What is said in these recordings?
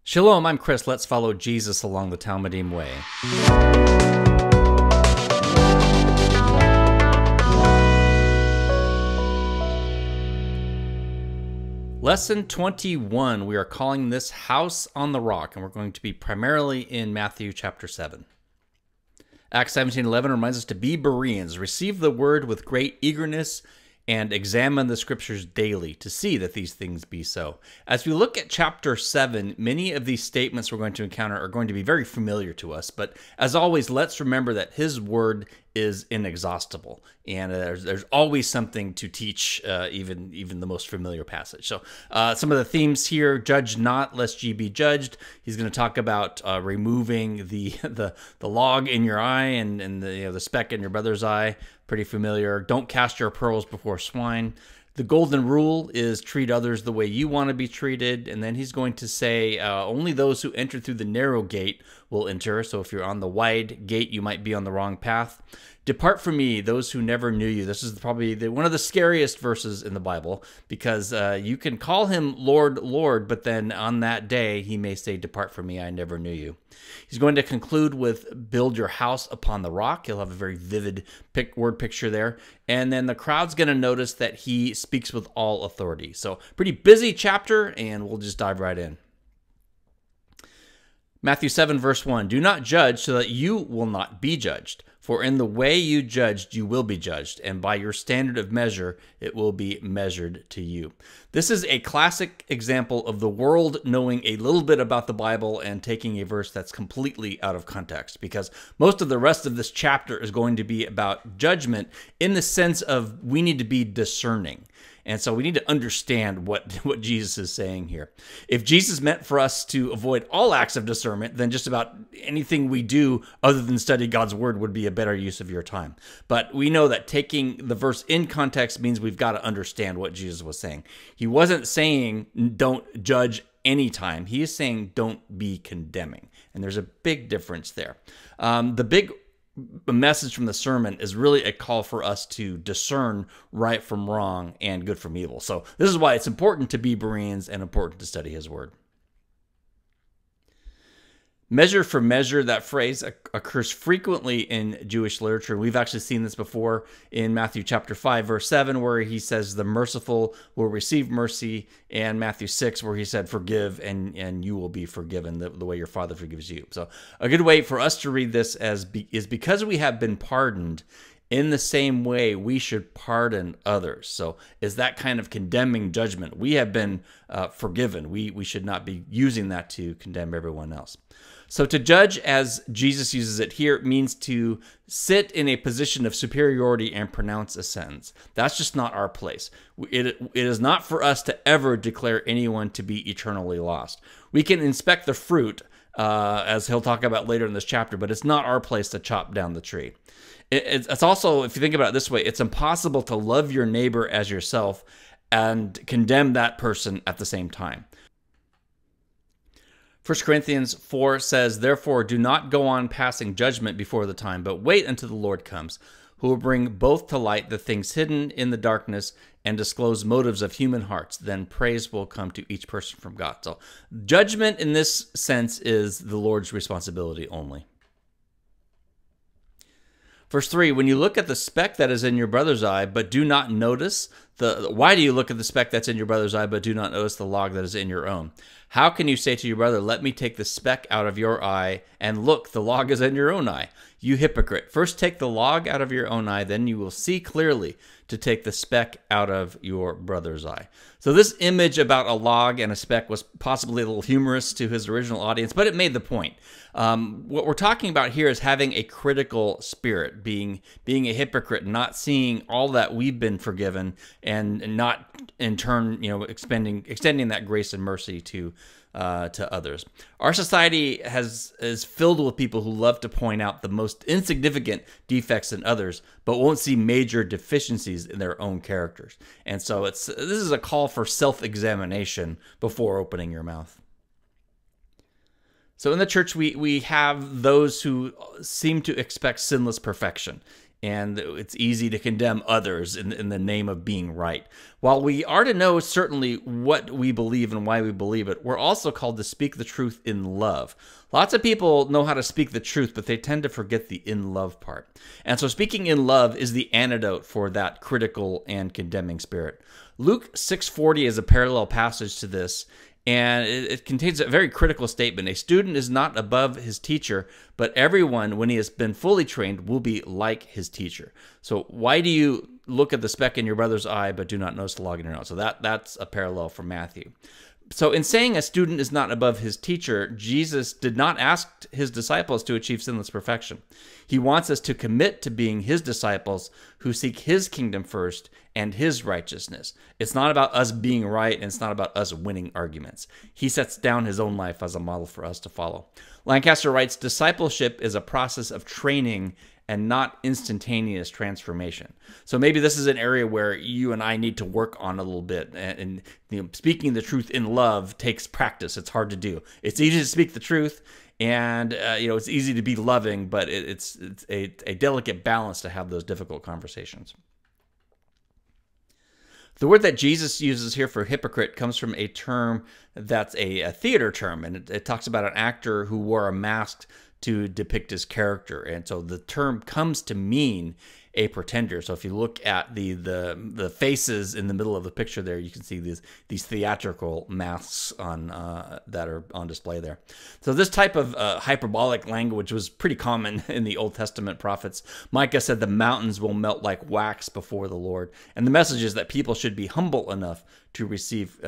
Shalom, I'm Chris. Let's follow Jesus along the Talmidim way. Lesson 21, we are calling this House on the Rock, and we're going to be primarily in Matthew chapter 7. Acts 17:11 reminds us to be Bereans, receive the word with great eagerness, and examine the scriptures daily to see that these things be so. As we look at chapter 7, many of these statements we're going to encounter are going to be very familiar to us, but as always, let's remember that his word is inexhaustible, and there's always something to teach, even the most familiar passage. So some of the themes here: judge not, lest ye be judged. He's going to talk about removing the log in your eye and the speck in your brother's eye. Pretty familiar. Don't cast your pearls before swine. The golden rule is treat others the way you want to be treated. And then he's going to say only those who enter through the narrow gate will enter. So if you're on the wide gate, you might be on the wrong path. Depart from me, those who never knew you. This is probably one of the scariest verses in the Bible, because you can call him Lord, Lord, but then on that day he may say, depart from me, I never knew you. He's going to conclude with build your house upon the rock. He'll have a very vivid word picture there. And then the crowd's going to notice that he speaks with all authority. So pretty busy chapter, and we'll just dive right in. Matthew 7, verse 1, do not judge so that you will not be judged. For in the way you judged, you will be judged, and by your standard of measure, it will be measured to you. This is a classic example of the world knowing a little bit about the Bible and taking a verse that's completely out of context, because most of the rest of this chapter is going to be about judgment in the sense of we need to be discerning. And so we need to understand what Jesus is saying here. If Jesus meant for us to avoid all acts of discernment, then just about anything we do other than study God's word would be a better use of your time. But we know that taking the verse in context means we've got to understand what Jesus was saying. He wasn't saying don't judge anytime. He is saying don't be condemning. And there's a big difference there. The big message from the sermon is really a call for us to discern right from wrong and good from evil. So this is why it's important to be Bereans and important to study his word. Measure for measure, that phrase occurs frequently in Jewish literature. We've actually seen this before in Matthew chapter 5, verse 7, where he says the merciful will receive mercy, and Matthew 6, where he said forgive and you will be forgiven the way your Father forgives you. So a good way for us to read this is because we have been pardoned, in the same way we should pardon others. So is that kind of condemning judgment? We have been forgiven. We should not be using that to condemn everyone else. So to judge, as Jesus uses it here, means to sit in a position of superiority and pronounce a sentence. That's just not our place. It is not for us to ever declare anyone to be eternally lost. We can inspect the fruit, as he'll talk about later in this chapter, but it's not our place to chop down the tree. It's also, if you think about it this way, it's impossible to love your neighbor as yourself and condemn that person at the same time. 1 Corinthians 4 says, therefore, do not go on passing judgment before the time, but wait until the Lord comes, who will bring both to light the things hidden in the darkness and disclose motives of human hearts. Then praise will come to each person from God. So judgment in this sense is the Lord's responsibility only. Verse 3, when you look at the speck that is in your brother's eye, but do not notice why do you look at the speck that's in your brother's eye, but do not notice the log that is in your own? How can you say to your brother, let me take the speck out of your eye, and look, the log is in your own eye? You hypocrite. First take the log out of your own eye, then you will see clearly to take the speck out of your brother's eye. So this image about a log and a speck was possibly a little humorous to his original audience, but it made the point. What we're talking about here is having a critical spirit, being a hypocrite, not seeing all that we've been forgiven, and not in turn, extending that grace and mercy to others. Our society is filled with people who love to point out the most insignificant defects in others, but won't see major deficiencies in their own characters. And so this is a call for self-examination before opening your mouth. So in the church, we have those who seem to expect sinless perfection. and it's easy to condemn others in the name of being right. While we are to know certainly what we believe and why we believe it, we're also called to speak the truth in love. Lots of people know how to speak the truth, but they tend to forget the in love part. And so speaking in love is the antidote for that critical and condemning spirit. Luke 6:40 is a parallel passage to this, and it contains a very critical statement. A student is not above his teacher, but everyone, when he has been fully trained, will be like his teacher. So why do you look at the speck in your brother's eye, but do not notice the log in your own? So that's a parallel from Matthew. So in saying a student is not above his teacher, Jesus did not ask his disciples to achieve sinless perfection. He wants us to commit to being his disciples who seek his kingdom first and his righteousness. It's not about us being right, and it's not about us winning arguments. He sets down his own life as a model for us to follow. Lancaster writes, discipleship is a process of training and not instantaneous transformation. So maybe this is an area where you and I need to work on a little bit. And speaking the truth in love takes practice. It's hard to do. It's easy to speak the truth, and it's easy to be loving, but it's a delicate balance to have those difficult conversations. The word that Jesus uses here for hypocrite comes from a term that's a theater term, and it talks about an actor who wore a mask to depict his character. And so the term comes to mean a pretender. So if you look at the faces in the middle of the picture there, you can see these theatrical masks on that are on display there. So this type of hyperbolic language was pretty common in the Old Testament prophets. Micah said the mountains will melt like wax before the Lord. And the message is that people should be humble enough to receive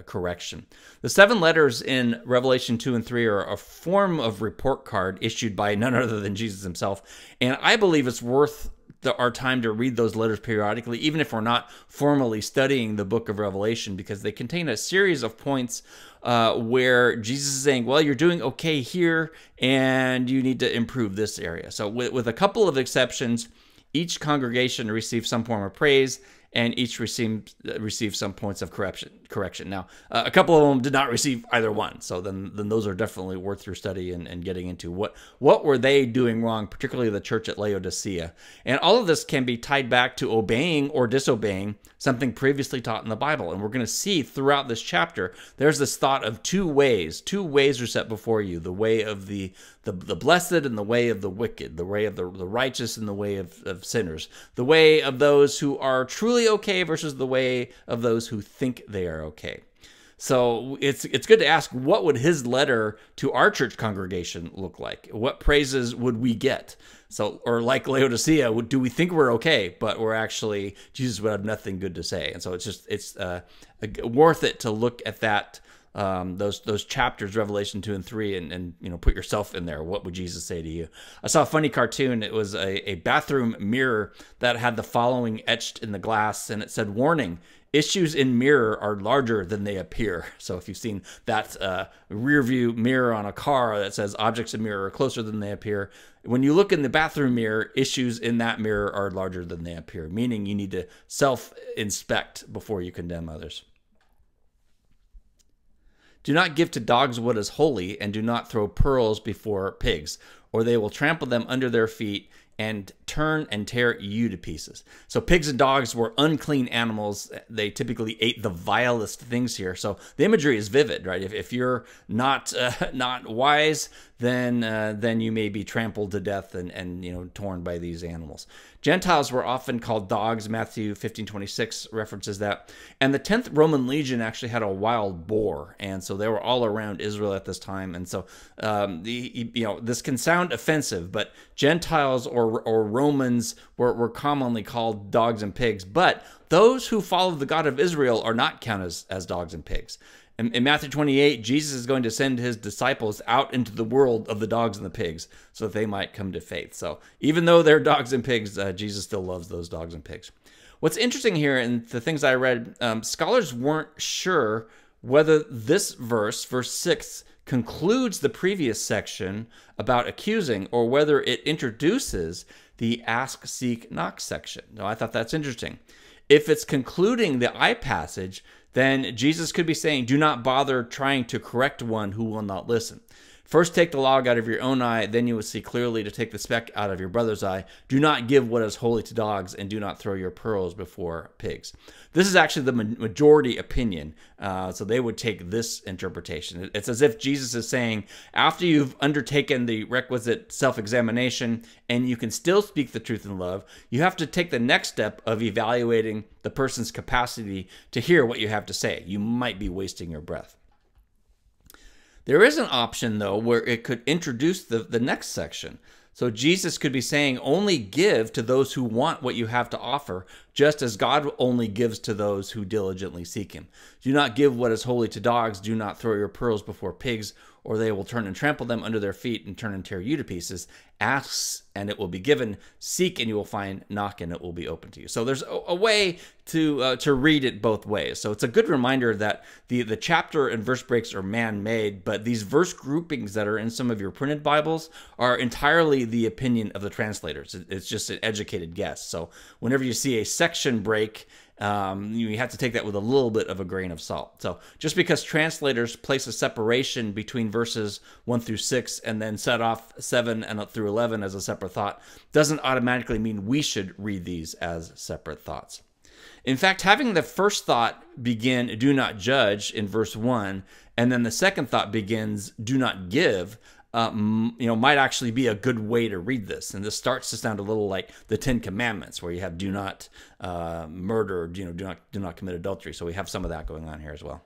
correction. The 7 letters in Revelation 2 and 3 are a form of report card issued by none other than Jesus himself. And I believe it's worth our time to read those letters periodically, even if we're not formally studying the book of Revelation, because they contain a series of points where Jesus is saying, well, you're doing okay here, and you need to improve this area. So with a couple of exceptions, each congregation received some form of praise, and each received some points of correction. Now, a couple of them did not receive either one, so then those are definitely worth your study and getting into. What were they doing wrong, particularly the church at Laodicea? And all of this can be tied back to obeying or disobeying something previously taught in the Bible. And we're going to see throughout this chapter, there's this thought of two ways. Two ways are set before you: the way of the blessed and the way of the wicked, the way of the righteous and the way of sinners, the way of those who are truly okay versus the way of those who think they are okay. So it's good to ask, what would his letter to our church congregation look like? What praises would we get? So, or like Laodicea, do we think we're okay, but we're actually, Jesus would have nothing good to say? And so it's worth it to look at that, those chapters, Revelation 2 and 3, and put yourself in there. What would Jesus say to you? I saw a funny cartoon. It was a bathroom mirror that had the following etched in the glass, and it said, warning, issues in mirror are larger than they appear. So if you've seen that rear view mirror on a car that says objects in mirror are closer than they appear, when you look in the bathroom mirror, issues in that mirror are larger than they appear, meaning you need to self-inspect before you condemn others. Do not give to dogs what is holy, and do not throw pearls before pigs, or they will trample them under their feet and turn and tear you to pieces. So pigs and dogs were unclean animals. They typically ate the vilest things here. So the imagery is vivid, right? If you're not wise, then you may be trampled to death and torn by these animals. Gentiles were often called dogs. Matthew 15:26 references that. And the 10th Roman Legion actually had a wild boar, and so they were all around Israel at this time. And so this can sound offensive, but Gentiles or Romans were commonly called dogs and pigs. But those who follow the God of Israel are not counted as dogs and pigs. In Matthew 28, Jesus is going to send his disciples out into the world of the dogs and the pigs so that they might come to faith. So even though they're dogs and pigs, Jesus still loves those dogs and pigs. What's interesting here, and the things I read, scholars weren't sure whether this verse 6, concludes the previous section about accusing, or whether it introduces the ask, seek, knock section. Now, I thought that's interesting. If it's concluding the I passage, then Jesus could be saying, do not bother trying to correct one who will not listen. First take the log out of your own eye, then you will see clearly to take the speck out of your brother's eye. Do not give what is holy to dogs, and do not throw your pearls before pigs. This is actually the majority opinion, so they would take this interpretation. It's as if Jesus is saying, after you've undertaken the requisite self-examination and you can still speak the truth in love, you have to take the next step of evaluating the person's capacity to hear what you have to say. You might be wasting your breath. There is an option, though, where it could introduce the next section. So Jesus could be saying, only give to those who want what you have to offer, just as God only gives to those who diligently seek him. Do not give what is holy to dogs. Do not throw your pearls before pigs, or they will turn and trample them under their feet and turn and tear you to pieces. Ask, and it will be given. Seek, and you will find. Knock, and it will be open to you. So there's a way to read it both ways. So it's a good reminder that the chapter and verse breaks are man-made, but these verse groupings that are in some of your printed Bibles are entirely the opinion of the translators. It's just an educated guess. So whenever you see a section break, you have to take that with a little bit of a grain of salt. So just because translators place a separation between verses 1 through 6 and then set off 7 and up through 11 as a separate thought doesn't automatically mean we should read these as separate thoughts. In fact, having the first thought begin, do not judge, in verse 1, and then the second thought begins, do not give, might actually be a good way to read this. And this starts to sound a little like the Ten Commandments, where you have do not murder, do not commit adultery. So we have some of that going on here as well.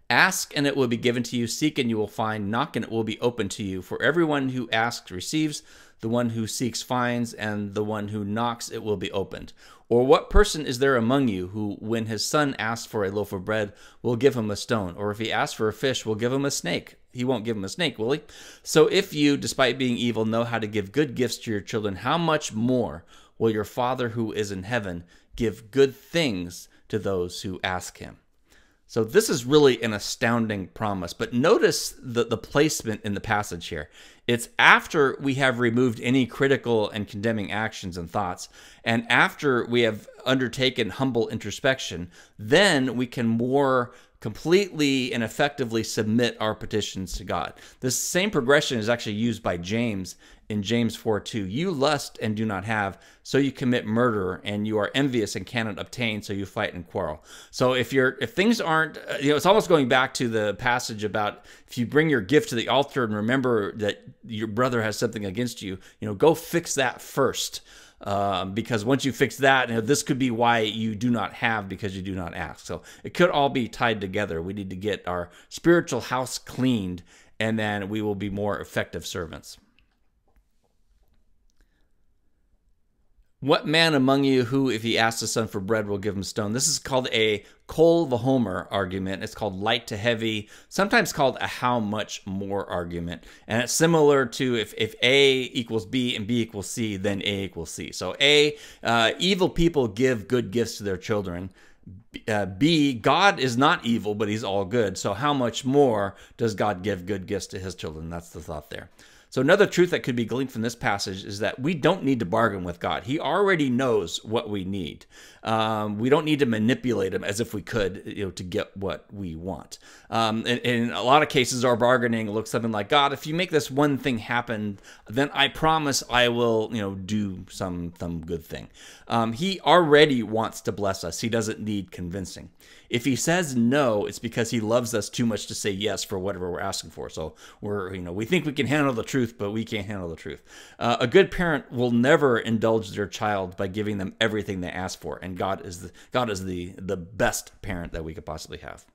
Ask, and it will be given to you. Seek, and you will find. Knock, and it will be open to you. For everyone who asks receives, the one who seeks finds, and the one who knocks it will be opened. Or what person is there among you who, when his son asks for a loaf of bread, will give him a stone? Or if he asks for a fish, will give him a snake? He won't give him a snake, will he? So if you, despite being evil, know how to give good gifts to your children, how much more will your Father who is in heaven give good things to those who ask him? So this is really an astounding promise. But notice the placement in the passage here. It's after we have removed any critical and condemning actions and thoughts, and after we have undertaken humble introspection, then we can more completely and effectively submit our petitions to God. This same progression is actually used by James in James 4:2. You lust and do not have, so you commit murder, and you are envious and cannot obtain, so you fight and quarrel. So if things aren't, it's almost going back to the passage about if you bring your gift to the altar and remember that your brother has something against you, go fix that first. Because once you fix that, this could be why you do not have, because you do not ask. So it could all be tied together. We need to get our spiritual house cleaned, and then we will be more effective servants. What man among you who, if he asks his son for bread, will give him stone? This is called a kol v'homer argument. It's called light to heavy, sometimes called a how much more argument. And it's similar to if A equals B and B equals C, then A equals C. So A, evil people give good gifts to their children. B, God is not evil, but he's all good. So how much more does God give good gifts to his children? That's the thought there. So another truth that could be gleaned from this passage is that we don't need to bargain with God. He already knows what we need. We don't need to manipulate him as if we could, to get what we want. In a lot of cases, our bargaining looks something like, God, if you make this one thing happen, then I promise I will, do some good thing. He already wants to bless us. He doesn't need convincing. If he says no, it's because he loves us too much to say yes for whatever we're asking for. So we think we can handle the truth, but we can't handle the truth. A good parent will never indulge their child by giving them everything they ask for, and God is the best parent that we could possibly have.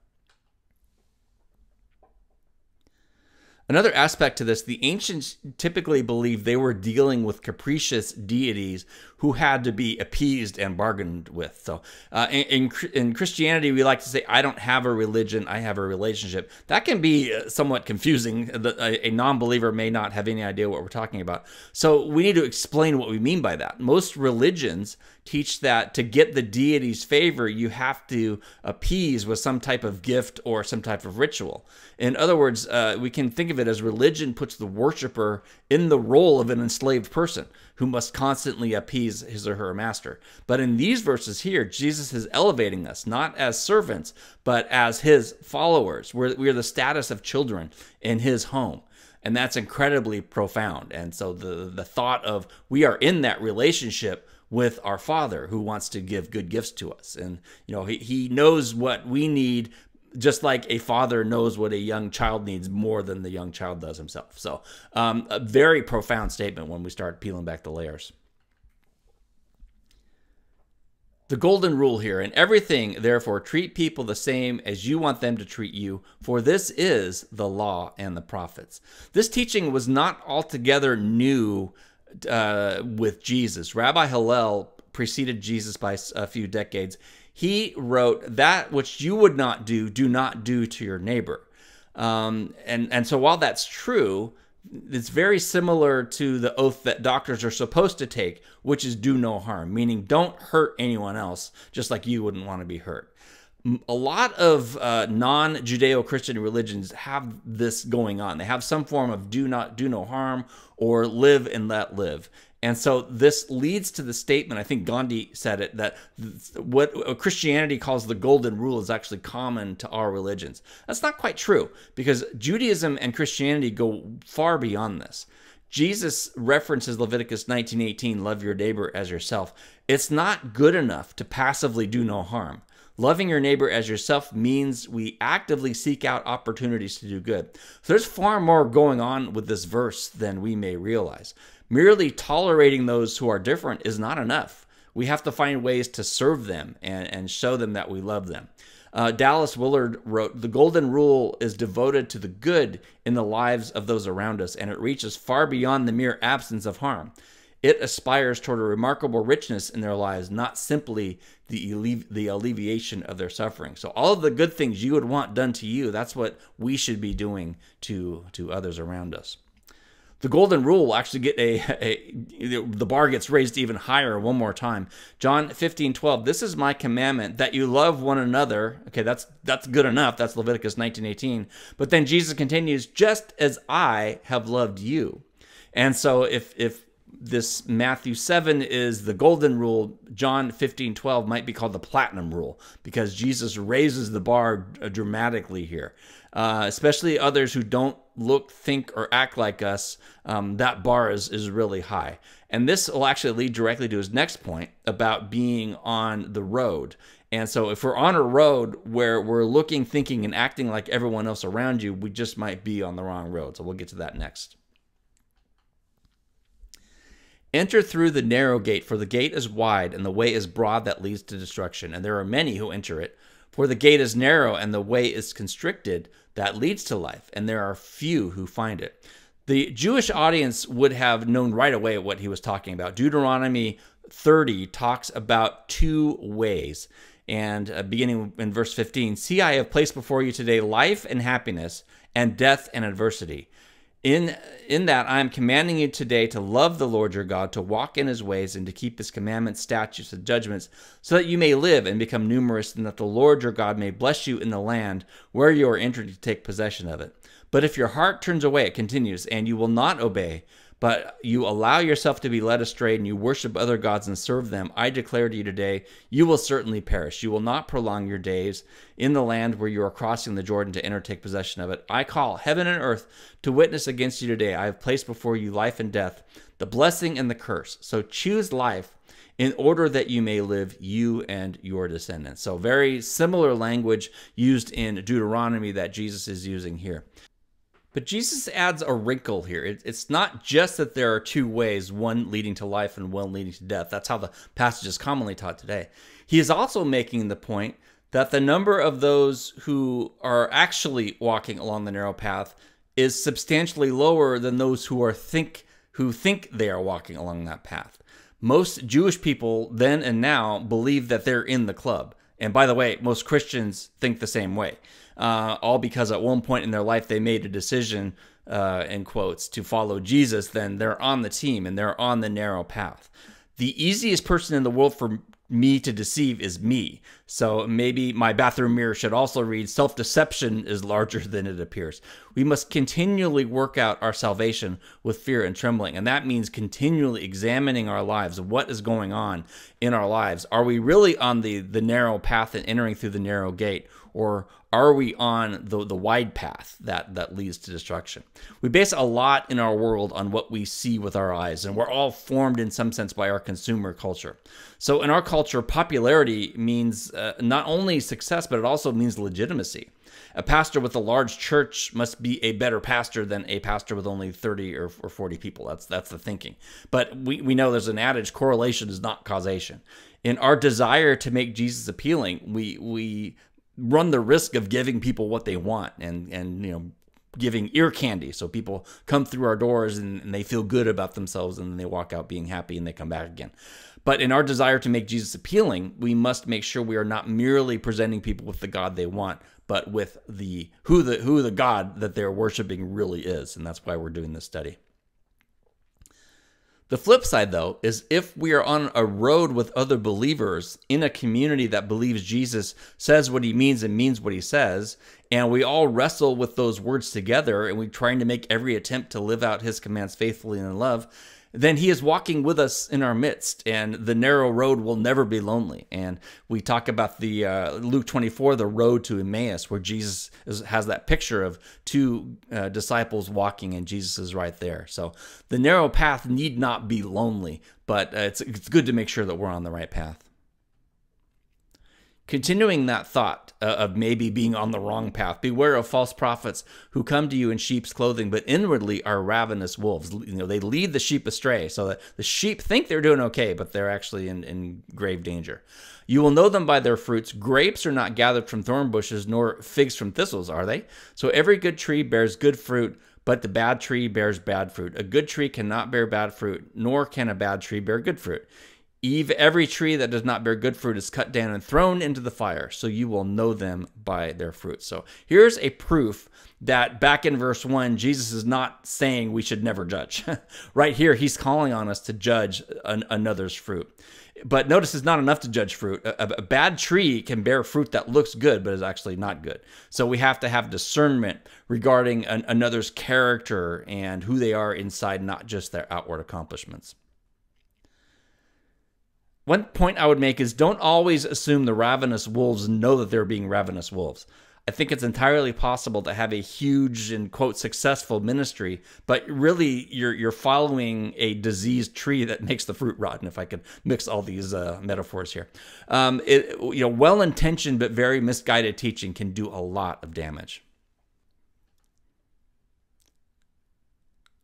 Another aspect to this, the ancients typically believed they were dealing with capricious deities who had to be appeased and bargained with. So in Christianity, we like to say, I don't have a religion, I have a relationship. That can be somewhat confusing. A non-believer may not have any idea what we're talking about. So we need to explain what we mean by that. Most religions teach that to get the deity's favor, you have to appease with some type of gift or some type of ritual. In other words, we can think of it as religion puts the worshiper in the role of an enslaved person who must constantly appease his or her master. But in these verses here, Jesus is elevating us, not as servants, but as his followers. We're the status of children in his home. And that's incredibly profound. And so the thought of we are in that relationship with our Father who wants to give good gifts to us. And, he knows what we need, just like a father knows what a young child needs more than the young child does himself. So a very profound statement when we start peeling back the layers. The golden rule here: in everything, therefore, treat people the same as you want them to treat you, for this is the law and the prophets. This teaching was not altogether new with Jesus. Rabbi Hillel preceded Jesus by a few decades. He wrote, "That which you would not do not do to your neighbor." And so while that's true, it's very similar to the oath that doctors are supposed to take, which is do no harm, meaning don't hurt anyone else, just like you wouldn't want to be hurt. A lot of non-Judeo-Christian religions have this going on. They have some form of do no harm or live and let live. And so this leads to the statement, I think Gandhi said it, that what Christianity calls the golden rule is actually common to our religions. That's not quite true, because Judaism and Christianity go far beyond this. Jesus references Leviticus 19:18, love your neighbor as yourself. It's not good enough to passively do no harm. Loving your neighbor as yourself means we actively seek out opportunities to do good. So there's far more going on with this verse than we may realize. Merely tolerating those who are different is not enough. We have to find ways to serve them and show them that we love them. Dallas Willard wrote, "The golden rule is devoted to the good in the lives of those around us, and it reaches far beyond the mere absence of harm. It aspires toward a remarkable richness in their lives, not simply the alleviation of their suffering." So all of the good things you would want done to you, that's what we should be doing to others around us. The golden rule will actually get the bar gets raised even higher one more time. John 15:12, "This is my commandment, that you love one another." Okay, that's good enough. That's Leviticus 19:18. But then Jesus continues, "Just as I have loved you." And so if this Matthew 7 is the golden rule, John 15:12 might be called the platinum rule, because Jesus raises the bar dramatically here. Especially others who don't look, think, or act like us, that bar is really high. And this will actually lead directly to his next point about being on the road. And so if we're on a road where we're looking, thinking, and acting like everyone else around you, we just might be on the wrong road. So we'll get to that next. "Enter through the narrow gate, for the gate is wide, and the way is broad that leads to destruction, and there are many who enter it. For the gate is narrow, and the way is constricted that leads to life, and there are few who find it." The Jewish audience would have known right away what he was talking about. Deuteronomy 30 talks about two ways. And beginning in verse 15, "See, I have placed before you today life and happiness, and death and adversity. In that I am commanding you today to love the Lord your God, to walk in his ways, and to keep his commandments, statutes, and judgments, so that you may live and become numerous, and that the Lord your God may bless you in the land where you are entering to take possession of it. But if your heart turns away," it continues, "and you will not obey, but you allow yourself to be led astray, and you worship other gods and serve them, I declare to you today, you will certainly perish. You will not prolong your days in the land where you are crossing the Jordan to enter, take possession of it. I call heaven and earth to witness against you today. I have placed before you life and death, the blessing and the curse. So choose life in order that you may live, you and your descendants." So very similar language used in Deuteronomy that Jesus is using here. But Jesus adds a wrinkle here. It's not just that there are two ways, one leading to life and one leading to death. That's how the passage is commonly taught today. He is also making the point that the number of those who are actually walking along the narrow path is substantially lower than those who think they are walking along that path. Most Jewish people then and now believe that they're in the club. And by the way, most Christians think the same way. All because at one point in their life they made a decision, in quotes, to follow Jesus. Then they're on the team and they're on the narrow path. The easiest person in the world for me to deceive is me. So maybe my bathroom mirror should also read, self-deception is larger than it appears. We must continually work out our salvation with fear and trembling. And that means continually examining our lives. What is going on in our lives? Are we really on the narrow path and entering through the narrow gate? Or are we on the wide path that leads to destruction? We base a lot in our world on what we see with our eyes, and we're all formed in some sense by our consumer culture. So in our culture, popularity means not only success, but it also means legitimacy. A pastor with a large church must be a better pastor than a pastor with only 30 or 40 people. That's the thinking. But we know there's an adage, correlation is not causation. In our desire to make Jesus appealing, we run the risk of giving people what they want and giving ear candy. So people come through our doors and they feel good about themselves and they walk out being happy and they come back again. But in our desire to make Jesus appealing, we must make sure we are not merely presenting people with the God they want, but with who the God that they're worshiping really is. And that's why we're doing this study. The flip side, though, is if we are on a road with other believers in a community that believes Jesus says what he means and means what he says, and we all wrestle with those words together and we're trying to make every attempt to live out his commands faithfully and in love, then he is walking with us in our midst, and the narrow road will never be lonely. And we talk about the Luke 24, the road to Emmaus, where Jesus has that picture of two disciples walking, and Jesus is right there. So the narrow path need not be lonely, but it's good to make sure that we're on the right path. Continuing that thought of maybe being on the wrong path, beware of false prophets who come to you in sheep's clothing, but inwardly are ravenous wolves. They lead the sheep astray, so that the sheep think they're doing okay, but they're actually in grave danger. You will know them by their fruits. Grapes are not gathered from thorn bushes, nor figs from thistles, are they? So every good tree bears good fruit, but the bad tree bears bad fruit. A good tree cannot bear bad fruit, nor can a bad tree bear good fruit. Every tree that does not bear good fruit is cut down and thrown into the fire, so you will know them by their fruit. So here's a proof that back in verse 1, Jesus is not saying we should never judge. Right here, he's calling on us to judge another's fruit. But notice it's not enough to judge fruit. A bad tree can bear fruit that looks good, but is actually not good. So we have to have discernment regarding another's character and who they are inside, not just their outward accomplishments. One point I would make is don't always assume the ravenous wolves know that they're being ravenous wolves. I think it's entirely possible to have a huge and, quote, successful ministry, but really you're following a diseased tree that makes the fruit rotten, if I could mix all these metaphors here. Well-intentioned but very misguided teaching can do a lot of damage.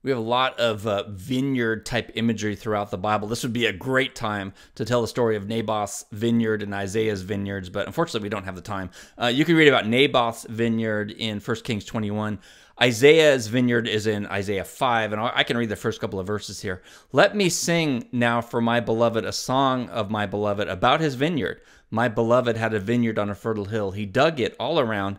We have a lot of vineyard-type imagery throughout the Bible. This would be a great time to tell the story of Naboth's vineyard and Isaiah's vineyards, but unfortunately we don't have the time. You can read about Naboth's vineyard in 1 Kings 21. Isaiah's vineyard is in Isaiah 5, and I can read the first couple of verses here. Let me sing now for my beloved a song of my beloved about his vineyard. My beloved had a vineyard on a fertile hill. He dug it all around,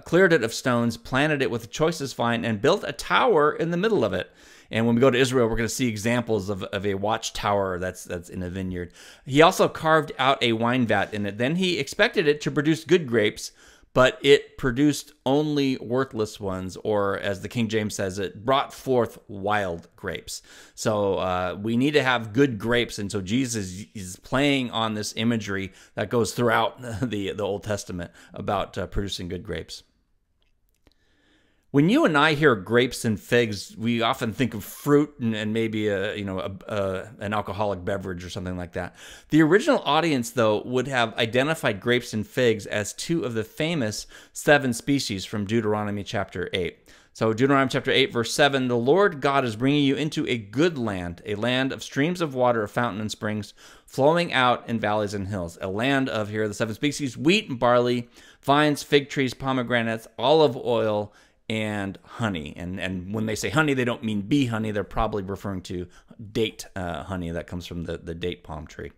cleared it of stones, planted it with the choicest vine, and built a tower in the middle of it. And when we go to Israel, we're going to see examples of a watchtower that's in a vineyard. He also carved out a wine vat in it. Then he expected it to produce good grapes, but it produced only worthless ones, or as the King James says, it brought forth wild grapes. So we need to have good grapes, and so Jesus is playing on this imagery that goes throughout the Old Testament about producing good grapes. When you and I hear grapes and figs, we often think of fruit and maybe an alcoholic beverage or something like that. The original audience, though, would have identified grapes and figs as two of the famous 7 species from Deuteronomy chapter 8. So Deuteronomy chapter 8, verse 7, the Lord God is bringing you into a good land, a land of streams of water, of fountain and springs, flowing out in valleys and hills, a land of, here are the 7 species, wheat and barley, vines, fig trees, pomegranates, olive oil, and honey. And when they say honey, they don't mean bee honey. They're probably referring to date honey that comes from the date palm tree.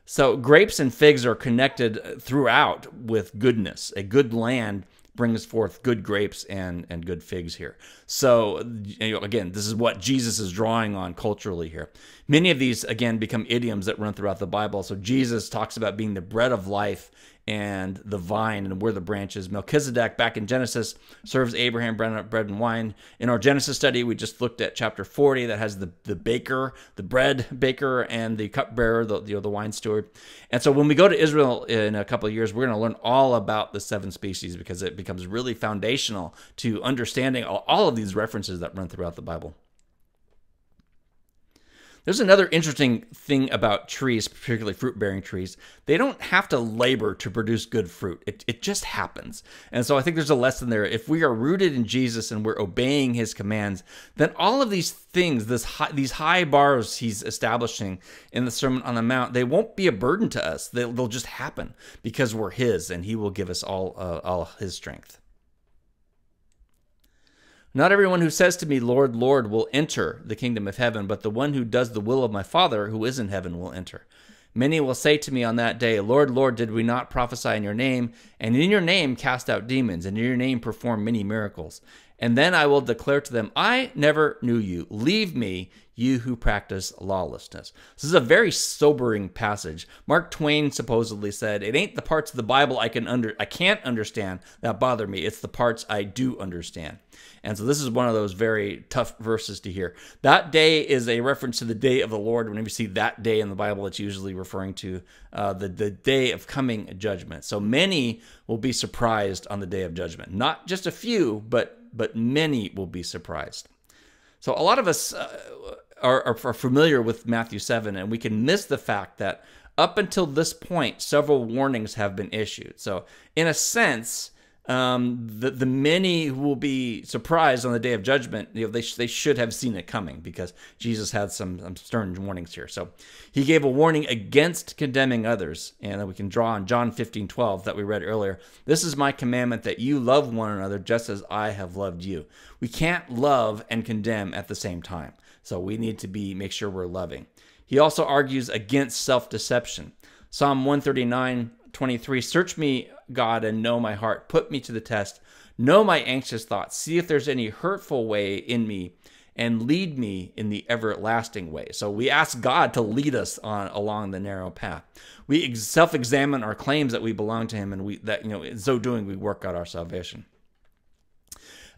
So grapes and figs are connected throughout with goodness. A good land brings forth good grapes and good figs here. So, again, this is what Jesus is drawing on culturally here. Many of these, again, become idioms that run throughout the Bible. So Jesus talks about being the bread of life and the vine, and we're the branches. Melchizedek, back in Genesis, serves Abraham bread and wine. In our Genesis study, we just looked at chapter 40 that has the baker, the bread baker, and the cupbearer, the wine steward. And so when we go to Israel in a couple of years, we're going to learn all about the 7 species, because it becomes really foundational to understanding all of these references that run throughout the Bible. There's another interesting thing about trees, particularly fruit-bearing trees. They don't have to labor to produce good fruit. It just happens. And so I think there's a lesson there. If we are rooted in Jesus and we're obeying his commands, then all of these things, these high bars he's establishing in the Sermon on the Mount, they won't be a burden to us. They'll just happen because we're his, and he will give us all his strength. Not everyone who says to me, Lord, Lord, will enter the kingdom of heaven, but the one who does the will of my Father who is in heaven will enter. Many will say to me on that day, Lord, Lord, did we not prophesy in your name, and in your name cast out demons, and in your name perform many miracles? And then I will declare to them, I never knew you. Leave me, you who practice lawlessness. This is a very sobering passage. Mark Twain supposedly said, it ain't the parts of the Bible I can't understand that bother me. It's the parts I do understand. And so this is one of those very tough verses to hear. That day is a reference to the day of the Lord. Whenever you see that day in the Bible, it's usually referring to the day of coming judgment. So many will be surprised on the day of judgment. Not just a few, but many will be surprised. So a lot of us are familiar with Matthew 7, and we can miss the fact that up until this point, several warnings have been issued. So in a sense, the many who will be surprised on the day of judgment, they should have seen it coming, because Jesus had some stern warnings here. So he gave a warning against condemning others, and we can draw on John 15:12 that we read earlier. This is my commandment, that you love one another just as I have loved you. We can't love and condemn at the same time. So we need to make sure we're loving. He also argues against self-deception. Psalm 139:23, search me, God, and know my heart. Put me to the test. Know my anxious thoughts. See if there's any hurtful way in me, and lead me in the everlasting way. So we ask God to lead us along the narrow path. We self-examine our claims that we belong to him, and in so doing, we work out our salvation.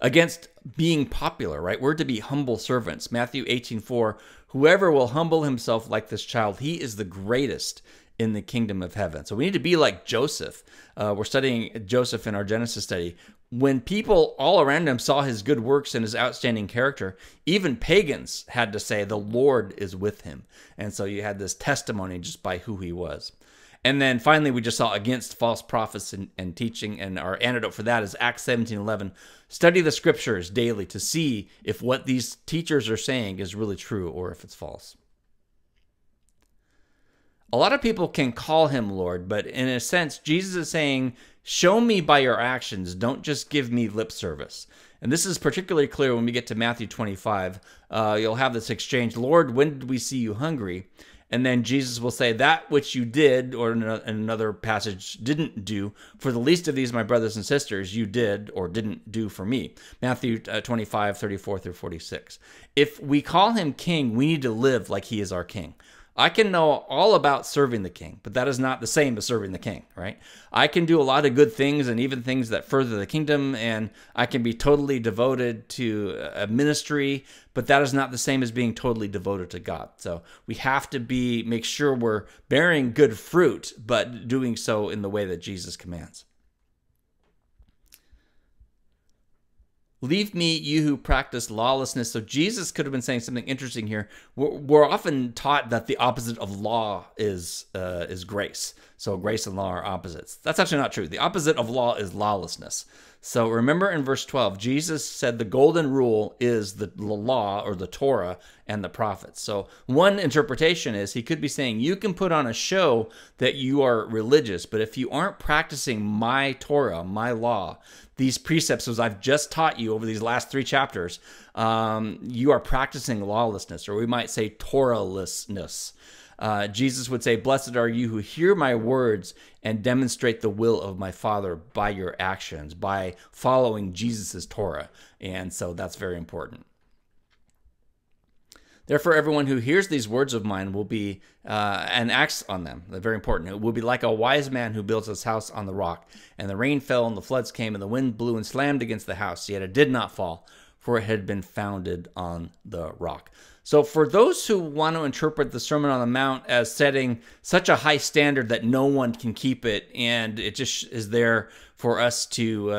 Against being popular, right? We're to be humble servants. Matthew 18:4, whoever will humble himself like this child, he is the greatest in the kingdom of heaven. So we need to be like Joseph. We're studying Joseph in our Genesis study. When people all around him saw his good works and his outstanding character, even pagans had to say, the Lord is with him. And so you had this testimony just by who he was. And then finally, we just saw against false prophets and teaching, and our antidote for that is Acts 17:11. Study the scriptures daily to see if what these teachers are saying is really true or if it's false. A lot of people can call him Lord, but in a sense, Jesus is saying, show me by your actions, don't just give me lip service. And this is particularly clear when we get to Matthew 25. You'll have this exchange, Lord, when did we see you hungry? And then Jesus will say, that which you did, or in another passage, didn't do, for the least of these, my brothers and sisters, you did or didn't do for me. Matthew 25:34 through 46. If we call him king, we need to live like he is our king. I can know all about serving the king, but that is not the same as serving the king, right? I can do a lot of good things and even things that further the kingdom, and I can be totally devoted to a ministry, but that is not the same as being totally devoted to God. So we have to make sure we're bearing good fruit, but doing so in the way that Jesus commands. Leave me, you who practice lawlessness. So Jesus could have been saying something interesting here. We're often taught that the opposite of law is grace. So grace and law are opposites. That's actually not true. The opposite of law is lawlessness. So remember in verse 12, Jesus said the golden rule is the law, or the Torah, and the prophets. So one interpretation is he could be saying you can put on a show that you are religious, but if you aren't practicing my Torah, my law, these precepts as I've just taught you over these last 3 chapters, you are practicing lawlessness, or we might say Torahlessness. Jesus would say, "Blessed are you who hear my words and demonstrate the will of my Father by your actions, by following Jesus' Torah." And so that's very important. Therefore, everyone who hears these words of mine will be and acts on them. They're very important. It will be like a wise man who builds his house on the rock. And the rain fell, and the floods came, and the wind blew and slammed against the house. Yet it did not fall, for it had been founded on the rock. So for those who want to interpret the Sermon on the Mount as setting such a high standard that no one can keep it, and it just is there for us to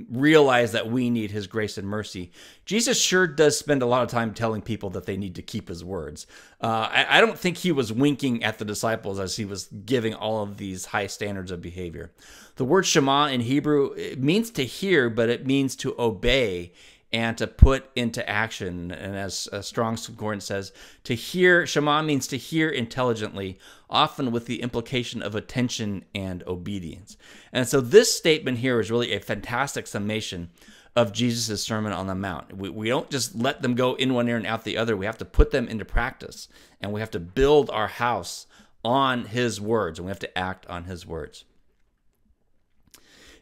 realize that we need his grace and mercy, Jesus sure does spend a lot of time telling people that they need to keep his words. I don't think he was winking at the disciples as he was giving all of these high standards of behavior. The word Shema in Hebrew, it means to hear, but it means to obey and to put into action. And as Strong's Concordance says, to hear, Shema means to hear intelligently, often with the implication of attention and obedience. And so this statement here is really a fantastic summation of Jesus' Sermon on the Mount. We don't just let them go in one ear and out the other. We have to put them into practice, and we have to build our house on his words, and we have to act on his words.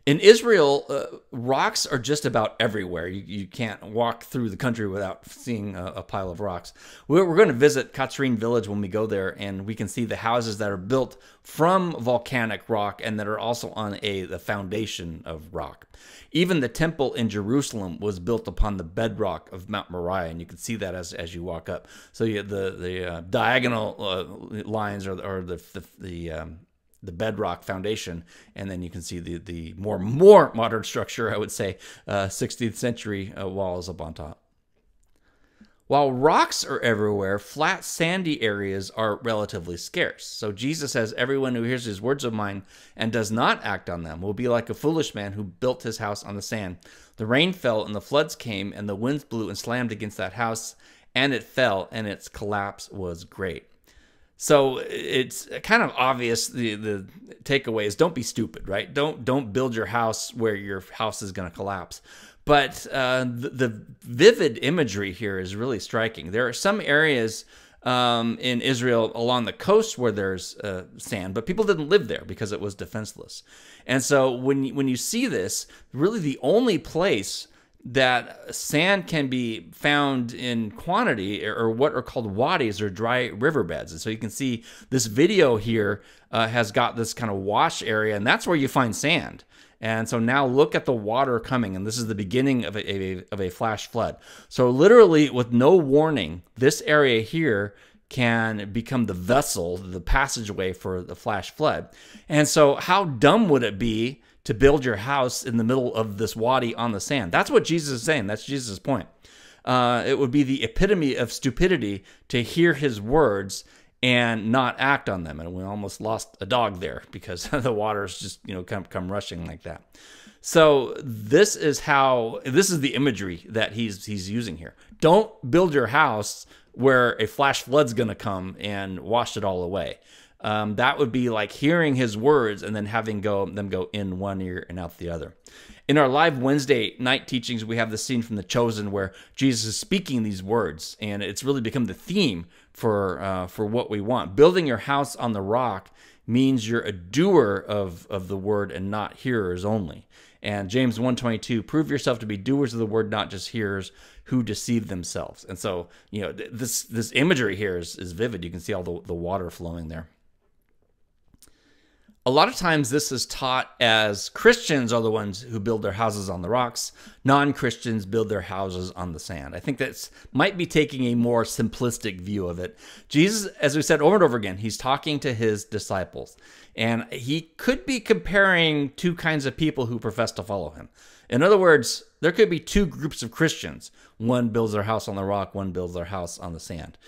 In Israel, rocks are just about everywhere. You can't walk through the country without seeing a pile of rocks. We're going to visit Katsrin village when we go there, and we can see the houses that are built from volcanic rock and that are also on the foundation of rock. Even the temple in Jerusalem was built upon the bedrock of Mount Moriah, and you can see that as you walk up. So the diagonal lines are the bedrock foundation, and then you can see the more modern structure, I would say, 16th century walls up on top. While rocks are everywhere, flat, sandy areas are relatively scarce. So Jesus says, everyone who hears these words of mine and does not act on them will be like a foolish man who built his house on the sand. The rain fell, and the floods came, and the winds blew and slammed against that house, and it fell, and its collapse was great. So it's kind of obvious. The takeaway is don't be stupid, right? Don't build your house where your house is going to collapse. But the vivid imagery here is really striking. There are some areas in Israel along the coast where there's sand, but people didn't live there because it was defenseless. And so when you see this, really the only place that sand can be found in quantity or what are called wadis, or dry riverbeds. And so you can see this video here has got this kind of wash area, and that's where you find sand. And so now look at the water coming, and this is the beginning of a flash flood. So literally with no warning, this area here can become the vessel, the passageway for the flash flood. And so how dumb would it be to build your house in the middle of this wadi on the sand? That's what Jesus is saying. That's Jesus' point. It would be the epitome of stupidity to hear his words and not act on them. And we almost lost a dog there because the waters just come rushing like that. So this is the imagery that he's using here. Don't build your house where a flash flood's going to come and wash it all away. That would be like hearing his words and then having them go in one ear and out the other. In our live Wednesday night teachings, we have the scene from The Chosen where Jesus is speaking these words, and it's really become the theme for what we want. Building your house on the rock means you're a doer of the word and not hearers only. And James 1:22, prove yourself to be doers of the word, not just hearers who deceive themselves. And so, this imagery here is vivid. You can see all the water flowing there. A lot of times this is taught as Christians are the ones who build their houses on the rocks. Non-Christians build their houses on the sand. I think that might be taking a more simplistic view of it. Jesus, as we said over and over again, he's talking to his disciples. And he could be comparing two kinds of people who profess to follow him. In other words, there could be two groups of Christians. One builds their house on the rock, one builds their house on the sand.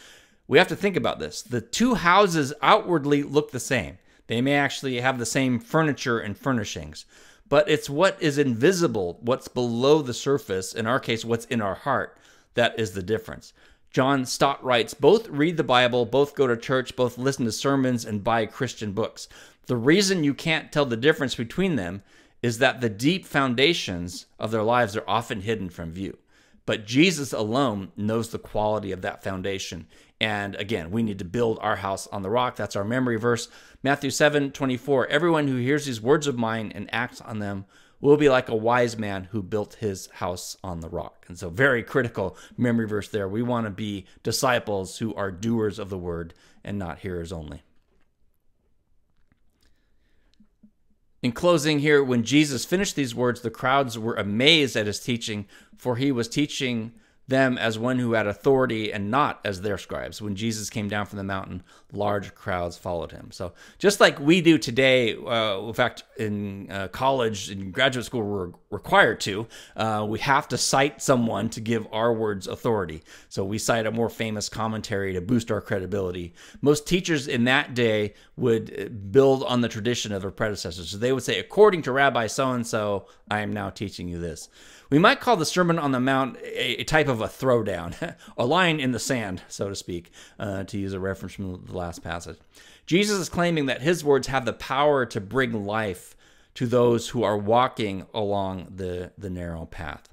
We have to think about this. The two houses outwardly look the same. They may actually have the same furniture and furnishings, but it's what is invisible, what's below the surface, in our case, what's in our heart, that is the difference. John Stott writes, both read the Bible, both go to church, both listen to sermons and buy Christian books. The reason you can't tell the difference between them is that the deep foundations of their lives are often hidden from view. But Jesus alone knows the quality of that foundation. And again, we need to build our house on the rock. That's our memory verse. Matthew 7:24. Everyone who hears these words of mine and acts on them will be like a wise man who built his house on the rock. And so very critical memory verse there. We want to be disciples who are doers of the word and not hearers only. In closing here, when Jesus finished these words, the crowds were amazed at his teaching, for he was teaching them as one who had authority and not as their scribes. When Jesus came down from the mountain, large crowds followed him. So just like we do today, in fact, in college and graduate school, we're required to, we have to cite someone to give our words authority. So we cite a more famous commentary to boost our credibility. Most teachers in that day would build on the tradition of their predecessors. So they would say, according to Rabbi so-and-so, I am now teaching you this. We might call the Sermon on the Mount a type of a throwdown, a line in the sand, so to speak, to use a reference from the last passage. Jesus is claiming that his words have the power to bring life to those who are walking along the narrow path.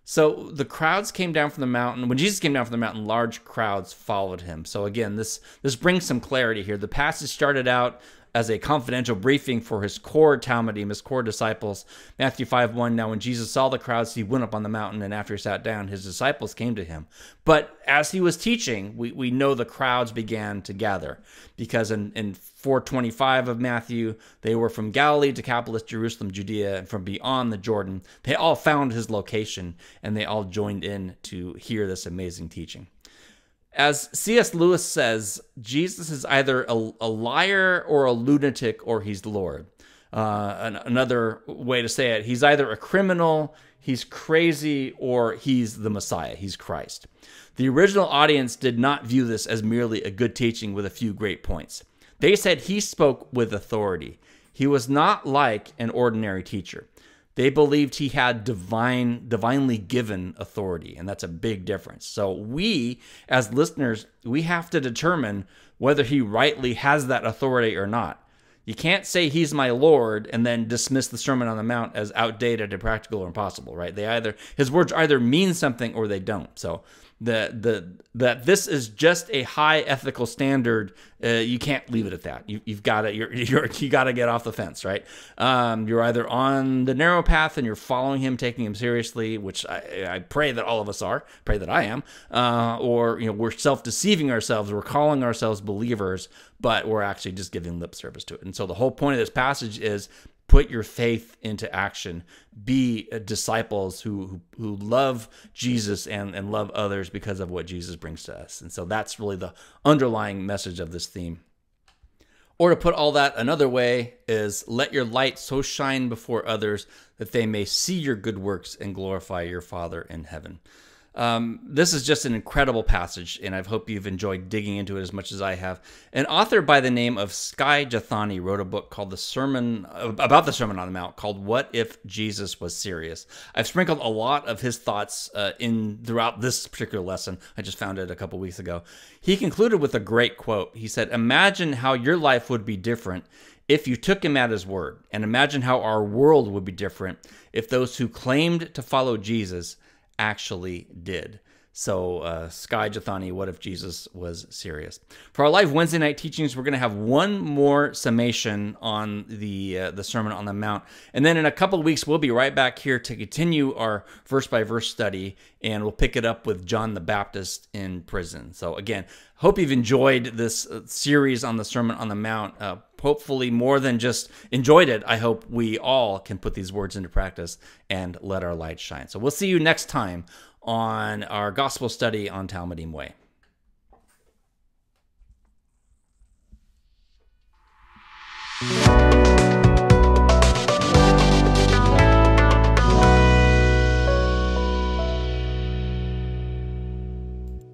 So the crowds came down from the mountain. When Jesus came down from the mountain, large crowds followed him. So again, this brings some clarity here. The passage started out as a confidential briefing for his core Talmidim, his core disciples. Matthew 5:1, now when Jesus saw the crowds, he went up on the mountain, and after he sat down, his disciples came to him. But as he was teaching, we know the crowds began to gather, because in 4:25 of Matthew, they were from Galilee, Decapolis, Jerusalem, Judea, and from beyond the Jordan. They all found his location, and they all joined in to hear this amazing teaching. As C.S. Lewis says, Jesus is either a liar or a lunatic, or he's Lord. Another way to say it, he's either a criminal, he's crazy, or he's the Messiah, he's Christ. The original audience did not view this as merely a good teaching with a few great points. They said he spoke with authority. He was not like an ordinary teacher. They believed he had divinely given authority, and that's a big difference. So we, as listeners, we have to determine whether he rightly has that authority or not. You can't say he's my Lord and then dismiss the Sermon on the Mount as outdated, impractical, or impossible, right? His words either mean something or they don't. So that this is just a high ethical standard, you can't leave it at that. You got to get off the fence, right? You're either on the narrow path and you're following him, taking him seriously, which I pray that all of us are. Pray that I am, or we're self-deceiving ourselves. We're calling ourselves believers, but we're actually just giving lip service to it. And so the whole point of this passage is, put your faith into action. Be disciples who love Jesus and love others because of what Jesus brings to us. And so that's really the underlying message of this theme. Or to put all that another way is, let your light so shine before others that they may see your good works and glorify your Father in heaven. This is just an incredible passage, and I hope you've enjoyed digging into it as much as I have. An author by the name of Skye Jethani wrote a book called about the Sermon on the Mount called What If Jesus Was Serious? I've sprinkled a lot of his thoughts throughout this particular lesson. I just found it a couple weeks ago. He concluded with a great quote. He said, imagine how your life would be different if you took him at his word, and imagine how our world would be different if those who claimed to follow Jesus actually did. So Skye Jethani, what if Jesus was serious? For our live Wednesday night teachings, we're going to have one more summation on the Sermon on the Mount. And then in a couple of weeks, we'll be right back here to continue our verse-by-verse study, and we'll pick it up with John the Baptist in prison. So again, hope you've enjoyed this series on the Sermon on the Mount. Hopefully more than just enjoyed it, I hope we all can put these words into practice and let our light shine. So we'll see you next time on our gospel study on Talmidim Way.